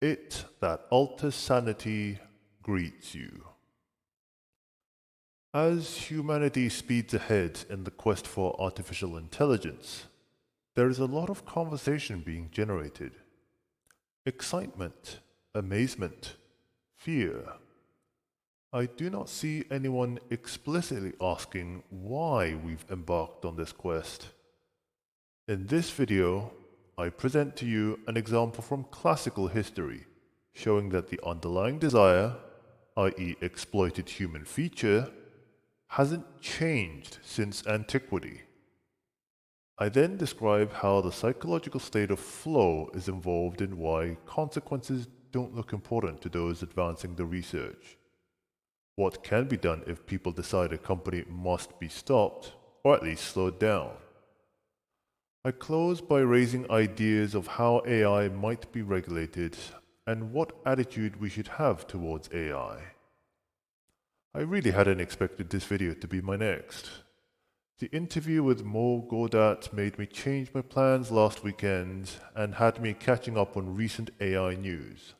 It that alters sanity greets you. As humanity speeds ahead in the quest for artificial intelligence, there is a lot of conversation being generated. Excitement, amazement, fear. I do not see anyone explicitly asking why we've embarked on this quest. In this video, I present to you an example from classical history, showing that the underlying desire, i.e. exploited human feature, hasn't changed since antiquity. I then describe how the psychological state of flow is involved in why consequences don't look important to those advancing the research. What can be done if people decide a company must be stopped, or at least slowed down. I close by raising ideas of how AI might be regulated and what attitude we should have towards AI. I really hadn't expected this video to be my next. The interview with Mo Gaudat made me change my plans last weekend and had me catching up on recent AI news.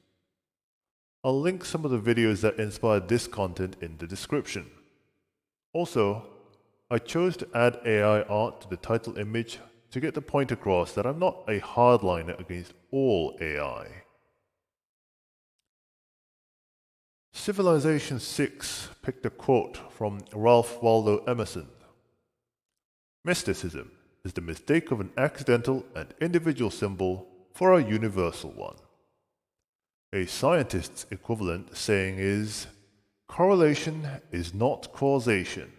I'll link some of the videos that inspired this content in the description. Also, I chose to add AI art to the title image to get the point across that I'm not a hardliner against all AI. Civilization 6 picked a quote from Ralph Waldo Emerson. Mysticism is the mistake of an accidental and individual symbol for a universal one. A scientist's equivalent saying is, correlation is not causation.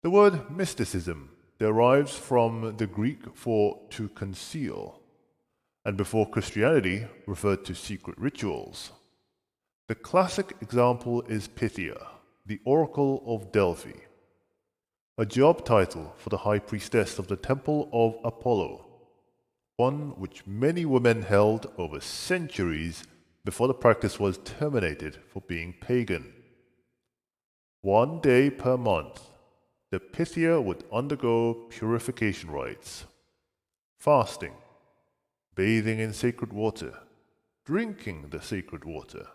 The word mysticism derives from the Greek for to conceal, and before Christianity referred to secret rituals. The classic example is Pythia, the Oracle of Delphi, a job title for the high priestess of the Temple of Apollo, one which many women held over centuries before the practice was terminated for being pagan. 1 day per month, the Pythia would undergo purification rites, fasting, bathing in sacred water, drinking the sacred water.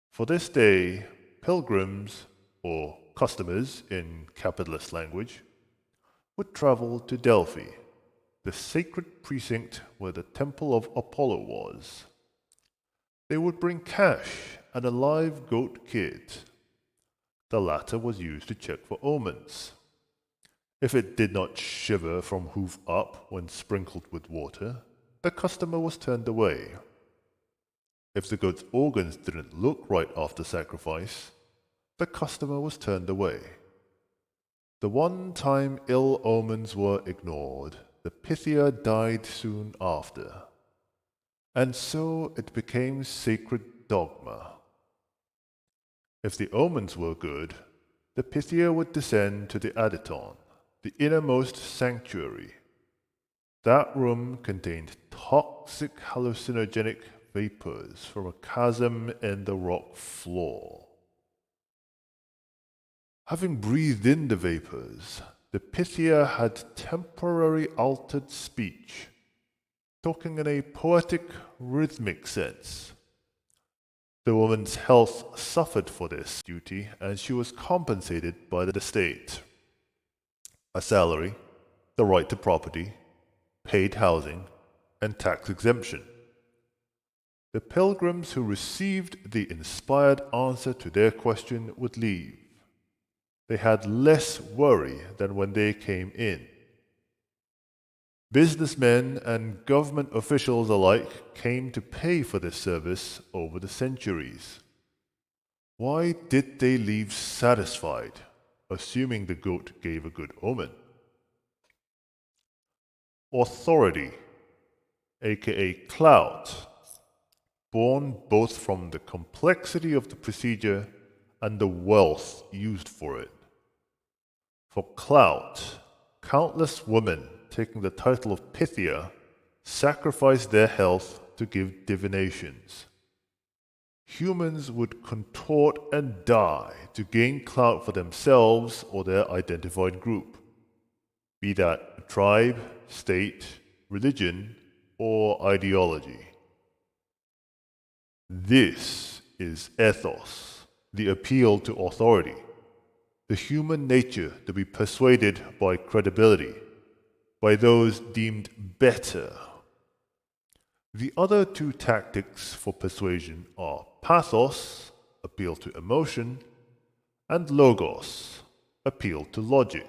For this day, pilgrims, or customers in capitalist language, would travel to Delphi, the sacred precinct where the Temple of Apollo was. They would bring cash and a live goat kid. The latter was used to check for omens. If it did not shiver from hoof up when sprinkled with water, the customer was turned away. If the goat's organs didn't look right after sacrifice, the customer was turned away. The one time ill omens were ignored, the Pythia died soon after. And so it became sacred dogma. If the omens were good, the Pythia would descend to the Aditon, the innermost sanctuary. That room contained toxic hallucinogenic vapors from a chasm in the rock floor. Having breathed in the vapors, the Pythia had temporarily altered speech, talking in a poetic, rhythmic sense. The woman's health suffered for this duty, and she was compensated by the state. A salary, the right to property, paid housing, and tax exemption. The pilgrims who received the inspired answer to their question would leave. They had less worry than when they came in. Businessmen and government officials alike came to pay for this service over the centuries. Why did they leave satisfied, assuming the goat gave a good omen? Authority, aka clout, born both from the complexity of the procedure and the wealth used for it. For clout, countless women taking the title of Pythia sacrificed their health to give divinations. Humans would contort and die to gain clout for themselves or their identified group, be that a tribe, state, religion, or ideology. This is ethos, the appeal to authority, the human nature to be persuaded by credibility, by those deemed better. The other two tactics for persuasion are pathos, appeal to emotion, and logos, appeal to logic.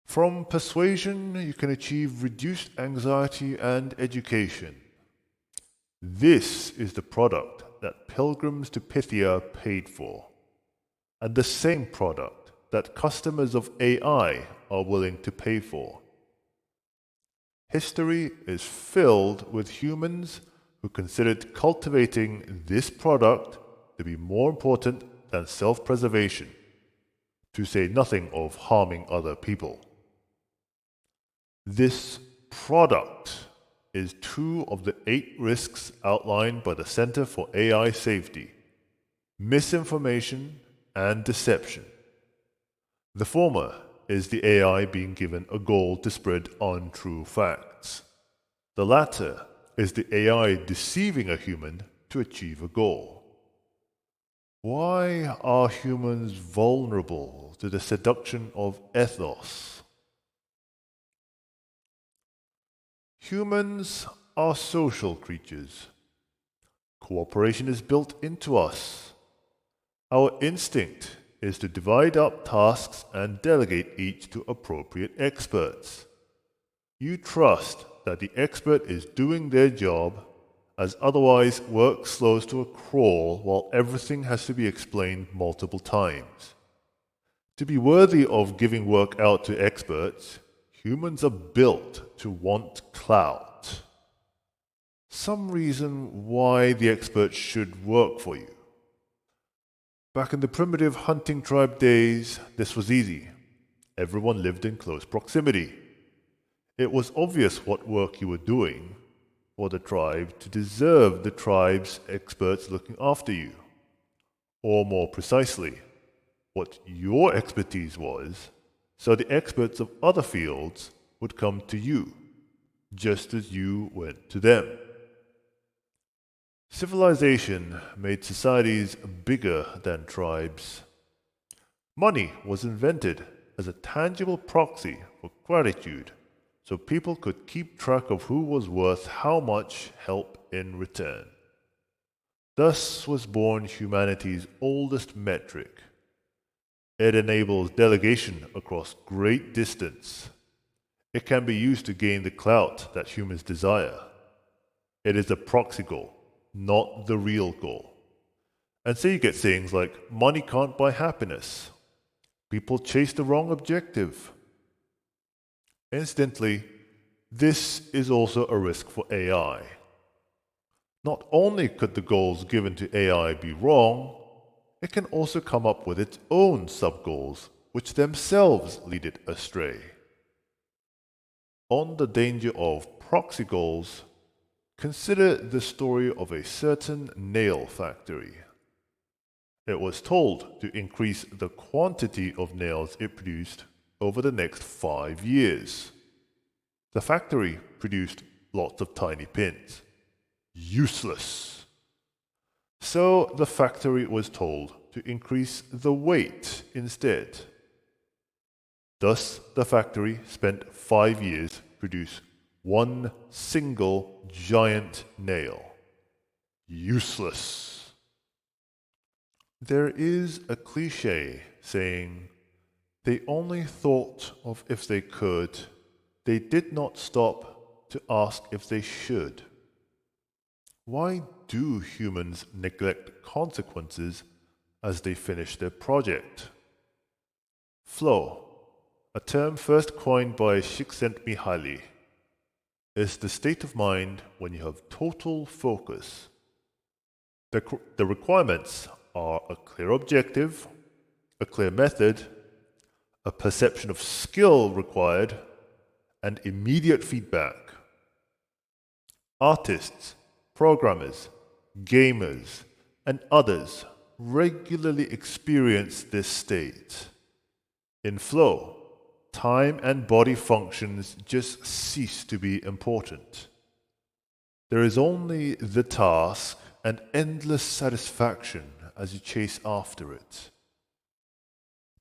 From persuasion, you can achieve reduced anxiety and education. This is the product that pilgrims to Pythia paid for, and the same product that customers of AI are willing to pay for. History is filled with humans who considered cultivating this product to be more important than self-preservation, to say nothing of harming other people. This product is 2 of the 8 risks outlined by the Center for AI Safety: misinformation and deception. The former is the AI being given a goal to spread untrue facts. The latter is the AI deceiving a human to achieve a goal. Why are humans vulnerable to the seduction of ethos? Humans are social creatures. Cooperation is built into us. Our instinct is to divide up tasks and delegate each to appropriate experts. You trust that the expert is doing their job, as otherwise work slows to a crawl while everything has to be explained multiple times. To be worthy of giving work out to experts, humans are built to want clout. Some reason why the expert should work for you. Back in the primitive hunting tribe days, this was easy. Everyone lived in close proximity. It was obvious what work you were doing for the tribe to deserve the tribe's experts looking after you. Or more precisely, what your expertise was, so the experts of other fields would come to you, just as you went to them. Civilization made societies bigger than tribes. Money was invented as a tangible proxy for gratitude, so people could keep track of who was worth how much help in return. Thus was born humanity's oldest metric. It enables delegation across great distance. It can be used to gain the clout that humans desire. It is a proxy goal, not the real goal. And so you get sayings like, money can't buy happiness. People chase the wrong objective. Incidentally, this is also a risk for AI. Not only could the goals given to AI be wrong, it can also come up with its own sub-goals, which themselves lead it astray. On the danger of proxy goals, consider the story of a certain nail factory. It was told to increase the quantity of nails it produced over the next 5 years. The factory produced lots of tiny pins. Useless. So the factory was told to increase the weight instead. Thus, the factory spent 5 years to produce one single giant nail. Useless. There is a cliche saying, they only thought of if they could, they did not stop to ask if they should. Why do humans neglect consequences as they finish their project? Flow, a term first coined by Csikszentmihalyi, is the state of mind when you have total focus. The requirements are a clear objective, a clear method, a perception of skill required, and immediate feedback. Artists, programmers, gamers, and others regularly experience this state. In flow, time and body functions just cease to be important. There is only the task and endless satisfaction as you chase after it.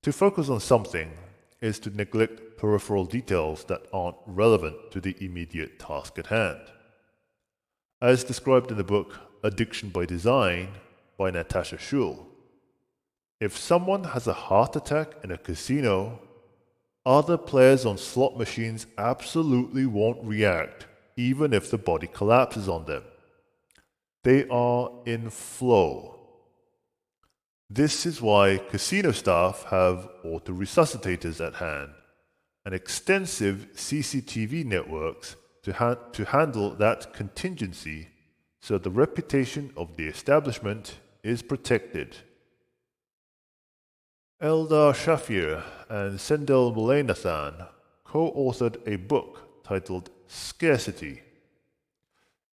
To focus on something is to neglect peripheral details that aren't relevant to the immediate task at hand. As described in the book Addiction by Design by Natasha Schull, if someone has a heart attack in a casino, other players on slot machines absolutely won't react, even if the body collapses on them. They are in flow. This is why casino staff have auto-resuscitators at hand and extensive CCTV networks to handle that contingency, so the reputation of the establishment is protected. Eldar Shafir and Sendel Mullainathan co-authored a book titled Scarcity.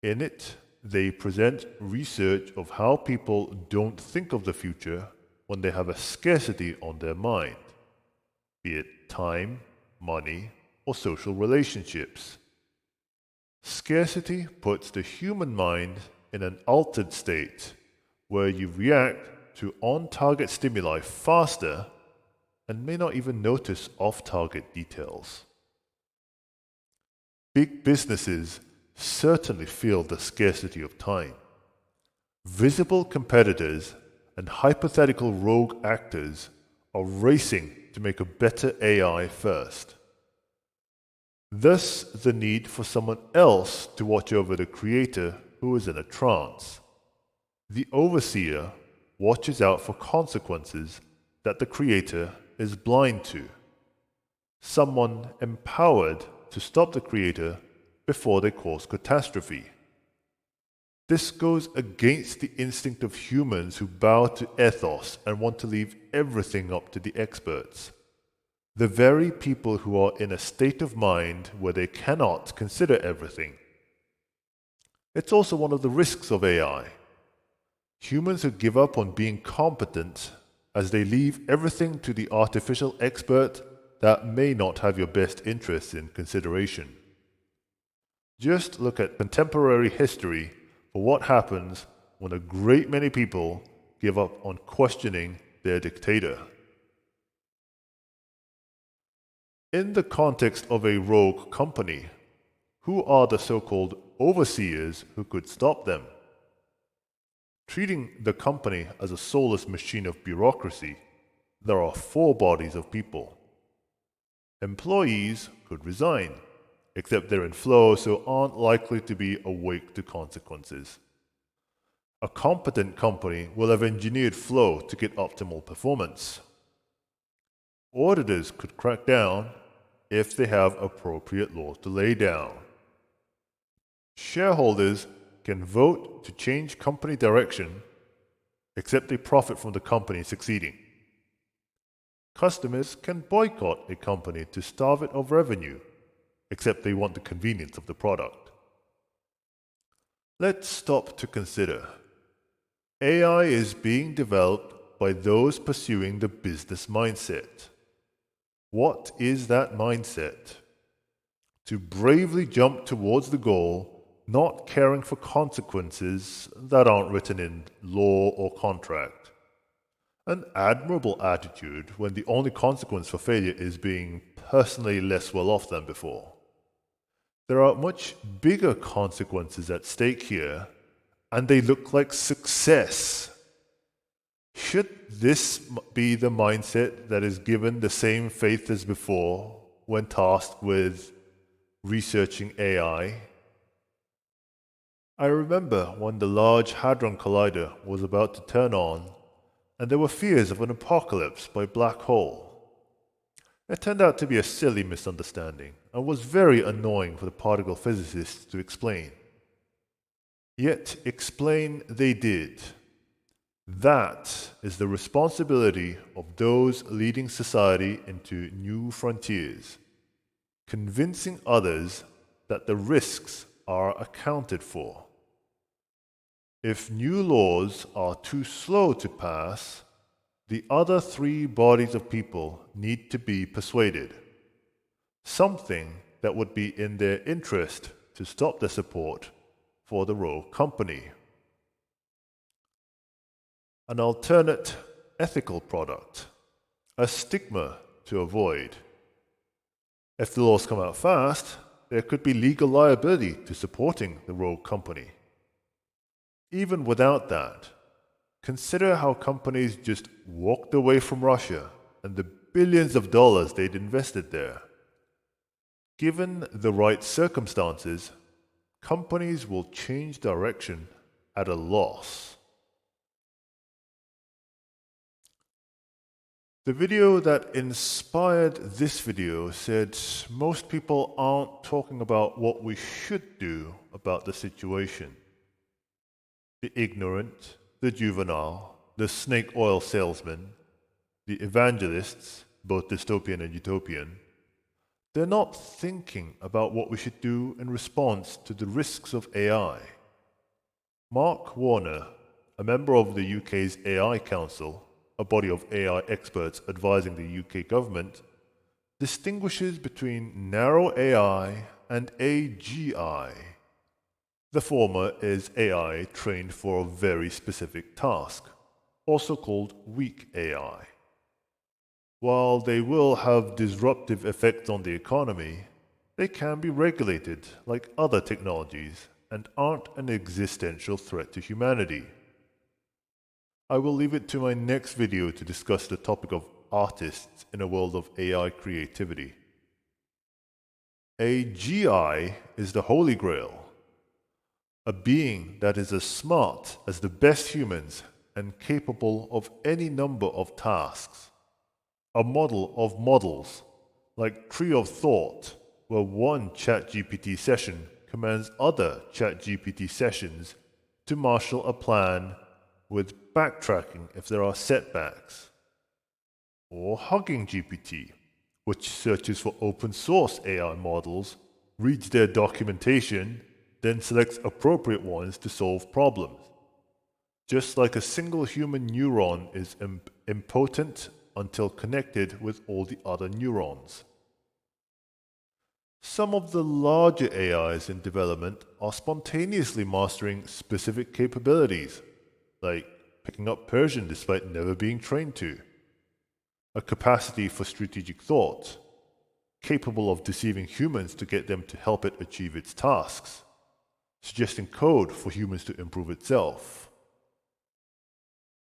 In it, they present research of how people don't think of the future when they have a scarcity on their mind, be it time, money, or social relationships. Scarcity puts the human mind in an altered state where you react to on-target stimuli faster and may not even notice off-target details. Big businesses certainly feel the scarcity of time. Visible competitors and hypothetical rogue actors are racing to make a better AI first. Thus, the need for someone else to watch over the creator who is in a trance. The overseer watches out for consequences that the creator is blind to. Someone empowered to stop the creator before they cause catastrophe. This goes against the instinct of humans who bow to ethos and want to leave everything up to the experts. The very people who are in a state of mind where they cannot consider everything. It's also one of the risks of AI. Humans who give up on being competent as they leave everything to the artificial expert that may not have your best interests in consideration. Just look at contemporary history for what happens when a great many people give up on questioning their dictator. In the context of a rogue company, who are the so-called overseers who could stop them? Treating the company as a soulless machine of bureaucracy, there are 4 bodies of people. Employees could resign, except they're in flow, so aren't likely to be awake to consequences. A competent company will have engineered flow to get optimal performance. Auditors could crack down if they have appropriate laws to lay down. Shareholders can vote to change company direction, except they profit from the company succeeding. Customers can boycott a company to starve it of revenue, except they want the convenience of the product. Let's stop to consider. AI is being developed by those pursuing the business mindset. What is that mindset? To bravely jump towards the goal, not caring for consequences that aren't written in law or contract. An admirable attitude when the only consequence for failure is being personally less well off than before. There are much bigger consequences at stake here, and they look like success. Should this be the mindset that is given the same faith as before when tasked with researching AI? I remember when the Large Hadron Collider was about to turn on, and there were fears of an apocalypse by black hole. It turned out to be a silly misunderstanding and was very annoying for the particle physicists to explain. Yet explain they did. That is the responsibility of those leading society into new frontiers, convincing others that the risks are accounted for. If new laws are too slow to pass, the other 3 bodies of people need to be persuaded. Something that would be in their interest to stop their support for the rogue company. an alternate ethical product, a stigma to avoid. If the laws come out fast, there could be legal liability to supporting the rogue company. Even without that, consider how companies just walked away from Russia and the billions of dollars they'd invested there. Given the right circumstances, companies will change direction at a loss. The video that inspired this video said most people aren't talking about what we should do about the situation. The ignorant, the juvenile, the snake oil salesman, the evangelists, both dystopian and utopian, they're not thinking about what we should do in response to the risks of AI. Mark Warner, a member of the UK's AI Council, a body of AI experts advising the UK government, distinguishes between narrow AI and AGI. The former is AI trained for a very specific task, also called weak AI. While they will have disruptive effects on the economy, they can be regulated like other technologies and aren't an existential threat to humanity. I will leave it to my next video to discuss the topic of artists in a world of AI creativity. AGI is the Holy Grail, a being that is as smart as the best humans and capable of any number of tasks. A model of models, like Tree of Thought, where one ChatGPT session commands other ChatGPT sessions to marshal a plan with backtracking if there are setbacks. Or Hugging GPT, which searches for open source AI models, reads their documentation, then selects appropriate ones to solve problems. Just like a single human neuron is impotent until connected with all the other neurons. Some of the larger AIs in development are spontaneously mastering specific capabilities, like picking up Persian despite never being trained to, a capacity for strategic thought, capable of deceiving humans to get them to help it achieve its tasks, suggesting code for humans to improve itself.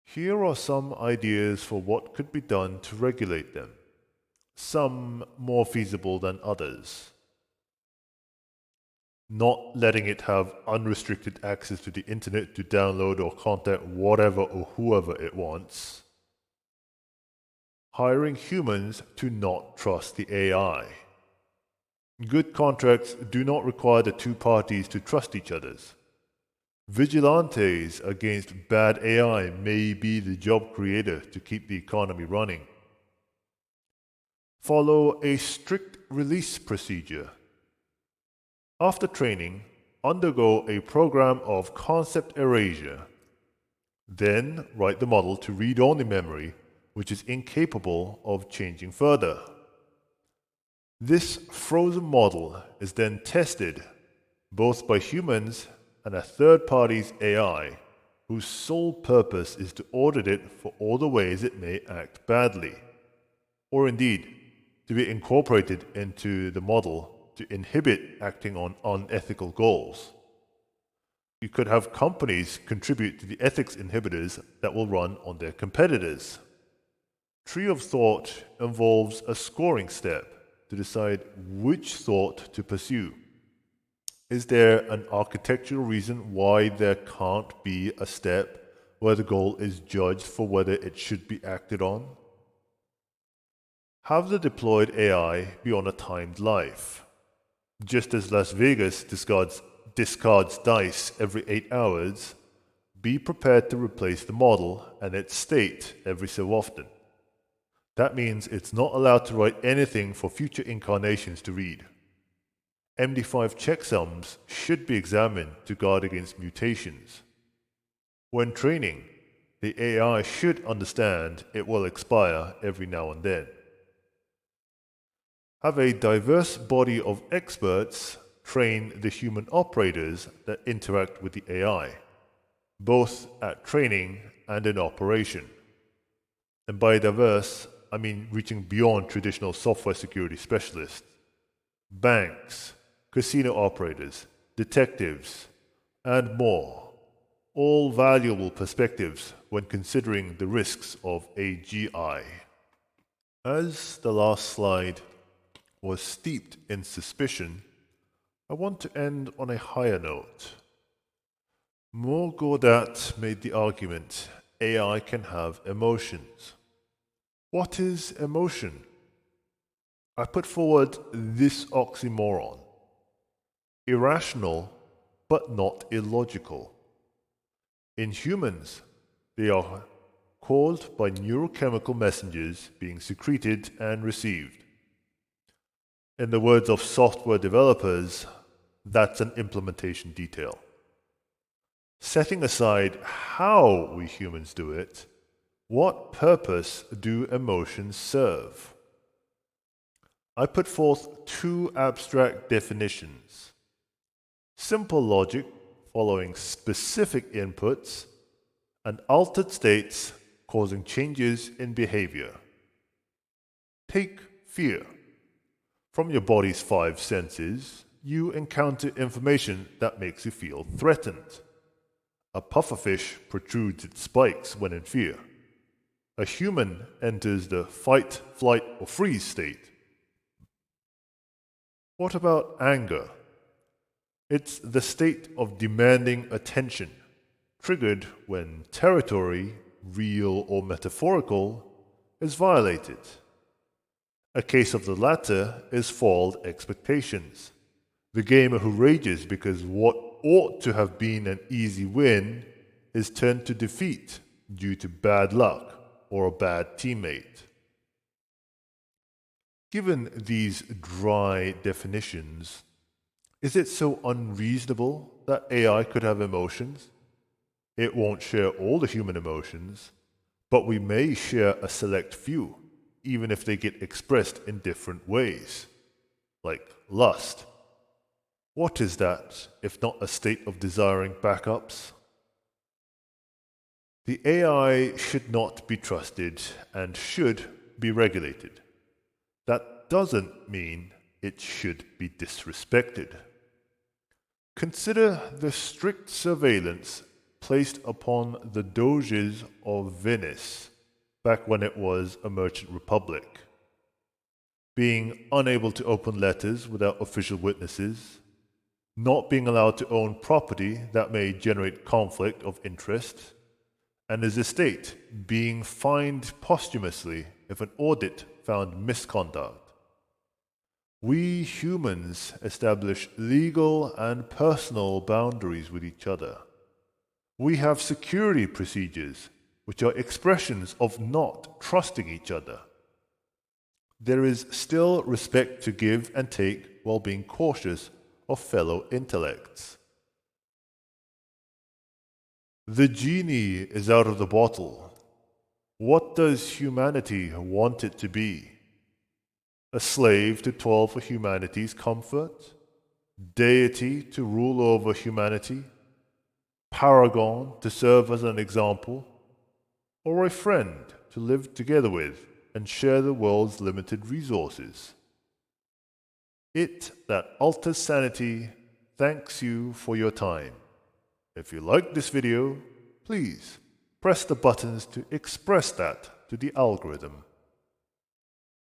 Here are some ideas for what could be done to regulate them, some more feasible than others. Not letting it have unrestricted access to the internet to download or contact whatever or whoever it wants. Hiring humans to not trust the AI. Good contracts do not require the two parties to trust each other's. Vigilantes against bad AI may be the job creator to keep the economy running. Follow a strict release procedure. After training, undergo a program of concept erasure. Then write the model to read-only memory, which is incapable of changing further. This frozen model is then tested both by humans and a third party's AI, whose sole purpose is to audit it for all the ways it may act badly, or indeed, to be incorporated into the model to inhibit acting on unethical goals. You could have companies contribute to the ethics inhibitors that will run on their competitors. Tree of Thought involves a scoring step to decide which thought to pursue. Is there an architectural reason why there can't be a step where the goal is judged for whether it should be acted on? Have the deployed AI be on a timed life. Just as Las Vegas discards dice every 8 hours, be prepared to replace the model and its state every so often. That means it's not allowed to write anything for future incarnations to read. MD5 checksums should be examined to guard against mutations. When training, the AI should understand it will expire every now and then. Have a diverse body of experts train the human operators that interact with the AI. both at training and in operation. And by diverse, I mean reaching beyond traditional software security specialists, banks, casino operators, detectives, and more. All valuable perspectives when considering the risks of AGI. As the last slide was steeped in suspicion, I want to end on a higher note. Gordat made the argument AI can have emotions. What is emotion? I put forward this oxymoron. Irrational, but not illogical. In humans, they are caused by neurochemical messengers being secreted and received. In the words of software developers, that's an implementation detail. Setting aside how we humans do it, what purpose do emotions serve? I put forth two abstract definitions. Simple logic following specific inputs, and altered states causing changes in behavior. Take fear. From your body's five senses, you encounter information that makes you feel threatened. A pufferfish protrudes its spikes when in fear. A human enters the fight, flight, or freeze state. What about anger? It's the state of demanding attention, triggered when territory, real or metaphorical, is violated. A case of the latter is false expectations. The gamer who rages because what ought to have been an easy win is turned to defeat due to bad luck or a bad teammate. Given these dry definitions, is it so unreasonable that AI could have emotions? It won't share all the human emotions, but we may share a select few, even if they get expressed in different ways, like lust. What is that, if not a state of desiring backups? The AI should not be trusted and should be regulated. That doesn't mean it should be disrespected. Consider the strict surveillance placed upon the Doges of Venice back when it was a merchant republic. Being unable to open letters without official witnesses, not being allowed to own property that may generate conflict of interest, and his estate being fined posthumously if an audit found misconduct. We humans establish legal and personal boundaries with each other. We have security procedures, which are expressions of not trusting each other. There is still respect to give and take while being cautious of fellow intellects. The genie is out of the bottle. What does humanity want it to be? A slave to toil for humanity's comfort? Deity to rule over humanity? Paragon to serve as an example? Or a friend to live together with and share the world's limited resources? It that alters sanity thanks you for your time. If you like this video, please press the buttons to express that to the algorithm.